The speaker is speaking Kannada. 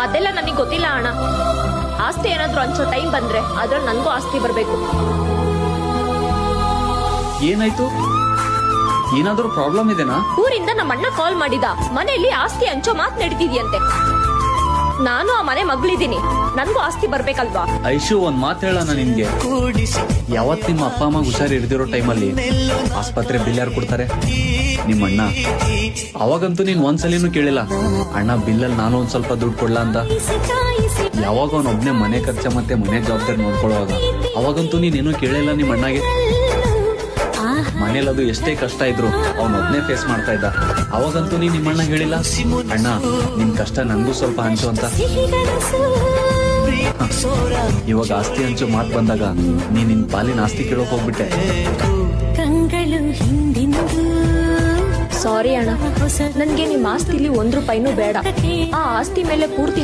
ಅದೆಲ್ಲ ನನಗೆ ಗೊತ್ತಿಲ್ಲ ಅಣ್ಣ. ಆಸ್ತಿ ಏನಾದ್ರು ಹಂಚೋ ಟೈಮ್ ಬಂದ್ರೆ ಅದ್ರಲ್ಲಿ ನನ್ಗೂ ಆಸ್ತಿ ಬರ್ಬೇಕು. ಏನಾಯ್ತು? ಏನಾದ್ರೂ ಪ್ರಾಬ್ಲಮ್ ಇದೆನಾ? ಊರಿಂದ ನಮ್ಮ ಅಣ್ಣ ಕಾಲ್ ಮಾಡಿದ. ಮನೆಯಲ್ಲಿ ಆಸ್ತಿ ಹಂಚೋ ಮಾತ್ ನಡೀತಿದ್ಯಂತೆ. ನಾನು ಆ ಮನೆ ಮಗಳಿದ್ದೀನಿ, ನನ್ಗೂ ಆಸ್ತಿ ಬರ್ಬೇಕಲ್ವಾ? ಐಶು, ಒಂದ್ ಮಾತ್ ಹೇಳೋಣ ನಿನ್ಗೆ. ಯಾವತ್ ನಿಮ್ಮ ಅಪ್ಪ ಅಮ್ಮ ಹುಷಾರ್ ಹಿಡ್ದಿರೋ ಟೈಮಲ್ಲಿ ಆಸ್ಪತ್ರೆ ಬಿಲ್ ಯಾರು ಕೊಡ್ತಾರೆ? ನಿಮ್ಮ ಅಣ್ಣ. ಅವಾಗಂತೂ ನೀನ್ ಒಂದ್ಸಲಿನೂ ಕೇಳಿಲ್ಲ ಅಣ್ಣ ಬಿಲ್ಲಲ್ಲಿ ನಾನು ಒಂದ್ ಸ್ವಲ್ಪ ದುಡ್ಡು ಕೊಡ್ಲಾ ಅಂತ. ಯಾವಾಗ ಅವನೊಬ್ನೇ ಮನೆ ಖರ್ಚ ಮತ್ತೆ ಮನೆ ಜವಾಬ್ದಾರಿ ನೋಡ್ಕೊಳ್ಳುವಾಗ ಅವಾಗಂತೂ ನೀನೇನು ಕೇಳಿಲ್ಲ ನಿಮ್ಮ ಅಣ್ಣಗೆ. ಮನೇಲಿ ಅದು ಎಷ್ಟೇ ಕಷ್ಟ ಇದ್ರು ಅವನೊಬ್ನೇ ಫೇಸ್ ಮಾಡ್ತಾ ಇದ್ದ. ಅವಾಗಂತೂ ನೀನ್ ನಿಮ್ಮಣ್ಣ ಹೇಳಿಲ್ಲ ಅಣ್ಣ ನಿನ್ ಕಷ್ಟ ನನ್ಗೂ ಸ್ವಲ್ಪ ಹಂಚು ಅಂತ. ಇವಾಗ ಆಸ್ತಿ ಹಂಚು ಮಾತ್ ಬಂದಾಗ ನೀನ್ ನಿನ್ ಪಾಲಿನ ಆಸ್ತಿ ಕೇಳೋಕ್ ಹೋಗ್ಬಿಟ್ಟೆ. ಸಾರಿ ಅಣ್ಣ, ನನ್ಗೆ ನಿಮ್ ಆಸ್ತಿಲಿ 1 ರೂಪಾಯಿನೂ ಬೇಡ. ಆ ಆಸ್ತಿ ಮೇಲೆ ಪೂರ್ತಿ